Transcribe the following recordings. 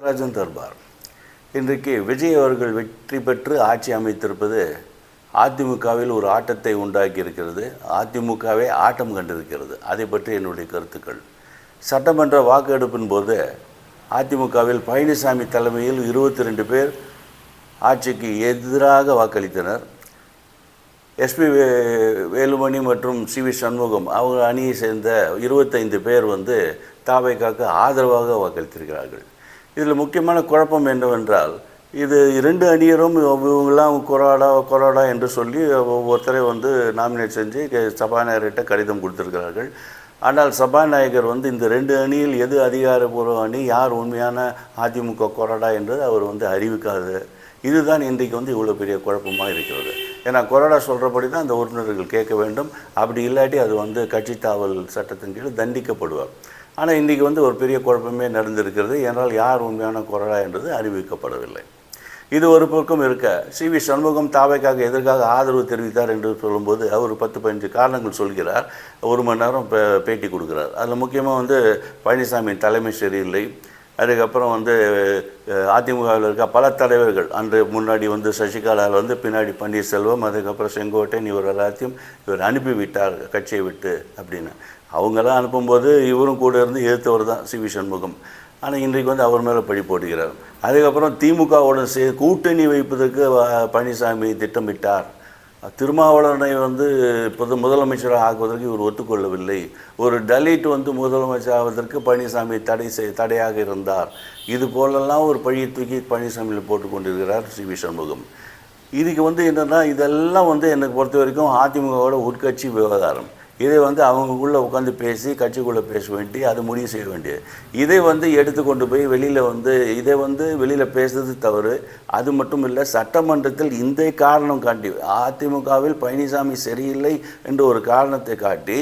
ராஜன் தர்பார். இன்றைக்கு விஜய் அவர்கள் வெற்றி பெற்று ஆட்சி அமைத்திருப்பது அதிமுகவில் ஒரு ஆட்டத்தை உண்டாக்கி இருக்கிறது. அதிமுகவே ஆட்டம் கண்டிருக்கிறது. அதை பற்றி என்னுடைய கருத்துக்கள். சட்டமன்ற வாக்கெடுப்பின் போது அதிமுகவில் பழனிசாமி தலைமையில் 22 பேர் ஆட்சிக்கு எதிராக வாக்களித்தனர். எஸ்பி வேலுமணி மற்றும் சிவி சண்முகம் அவங்க அணியை சேர்ந்த 25 பேர் தாவேக்காவுக்கு ஆதரவாக வாக்களித்திருக்கிறார்கள். இதில் முக்கியமான குழப்பம் என்னவென்றால், இது 2 அணியரும் இவங்கெல்லாம் கொரோடா என்று சொல்லி ஒவ்வொருத்தரை நாமினேட் செஞ்சு சபாநாயகர்கிட்ட கடிதம் கொடுத்துருக்கிறார்கள். ஆனால் சபாநாயகர் இந்த 2 அணியில் எது அதிகாரப்பூர்வ அணி, யார் உண்மையான அதிமுக கொரோடா என்றது அவர் அறிவிக்காது. இதுதான் இன்றைக்கு இவ்வளோ பெரிய குழப்பமாக இருக்கிறது. ஏன்னா கொரோடா சொல்கிறபடி தான் அந்த உறுப்பினர்கள் கேட்க வேண்டும். அப்படி இல்லாட்டி அது கட்சி தாவல் சட்டத்தின் கீழ் தண்டிக்கப்படுவார். ஆனால் இன்றைக்கி ஒரு பெரிய குழப்பமே நடந்திருக்கிறது. ஏனால் யார் உண்மையான கொரோடா என்றது அறிவிக்கப்படவில்லை. இது ஒரு பக்கம் இருக்க, சிவி சண்முகம் தாவேக்காக எதற்காக ஆதரவு தெரிவித்தார் என்று சொல்லும்போது அவர் 10-15 காரணங்கள் சொல்கிறார். 1 மணி நேரம் பேட்டி கொடுக்குறார். அதில் முக்கியமாக பழனிசாமியின் தலைமை சரியில்லை. அதுக்கப்புறம் அதிமுகவில் இருக்க பல தலைவர்கள், அன்று முன்னாடி சசிகலாவில் பின்னாடி பன்னீர்செல்வம், அதுக்கப்புறம் செங்கோட்டையன், இவர் எல்லாத்தையும் இவர் அனுப்பிவிட்டார் கட்சியை விட்டு அப்படின்னு. அவங்கெல்லாம் அனுப்பும்போது இவரும் கூட இருந்து எதிர்த்தவர் தான் சிவி சண்முகம். ஆனால் இன்றைக்கு அவர் மேலே பழி போடுகிறார். அதுக்கப்புறம் திமுகவுடன் கூட்டணி வைப்பதற்கு பழனிசாமி திட்டமிட்டார். திருமாவளவனை முதலமைச்சராக ஆக்குவதற்கு இவர் ஒத்துக்கொள்ளவில்லை. ஒரு தலித் முதலமைச்சர் ஆவதற்கு பழனிசாமி தடையாக இருந்தார். இது போலெல்லாம் ஒரு பழியை தூக்கி பழனிசாமியில் போட்டு கொண்டிருக்கிறார் சிவி சண்முகம். இதுக்கு என்னென்னா, இதெல்லாம் எனக்கு பொறுத்த வரைக்கும் அதிமுகவோட உட்கட்சி விவகாரம். இதை அவங்களுக்குள்ளே உட்காந்து பேசி கட்சிக்குள்ளே பேச வேண்டி அதை முடிவு செய்ய வேண்டியது. இதை எடுத்துக்கொண்டு போய் வெளியில் இதை வெளியில் பேசுறது தவறு. அது மட்டும் இல்லை, சட்டமன்றத்தில் இந்த காரணம் காட்டி அதிமுகவில் பழனிசாமி சரியில்லை என்ற ஒரு காரணத்தை காட்டி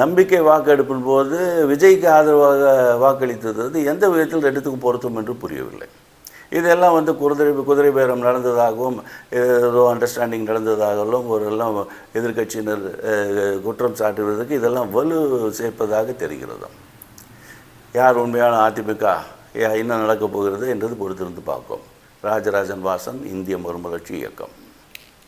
நம்பிக்கை வாக்கெடுப்பின் போது விஜய்க்கு ஆதரவாக வாக்களித்தது எந்த விதத்தில் எடுத்துக்கு பொருத்தம் என்று புரியவில்லை. இதெல்லாம் குதிரை பேரம் நடந்ததாகவும் ஏதோ அண்டர்ஸ்டாண்டிங் நடந்ததாகவும் எல்லாம் எதிர்கட்சியினர் குற்றம் சாட்டுவதற்கு இதெல்லாம் வலு சேர்ப்பதாக தெரிகிறது. யார் உண்மையான அதிமுக, என்ன நடக்கப் போகிறது என்றது பொறுத்திருந்து பார்க்கும். ராஜராஜன் வாசன், இந்திய மறுமலர்ச்சி இயக்கம்.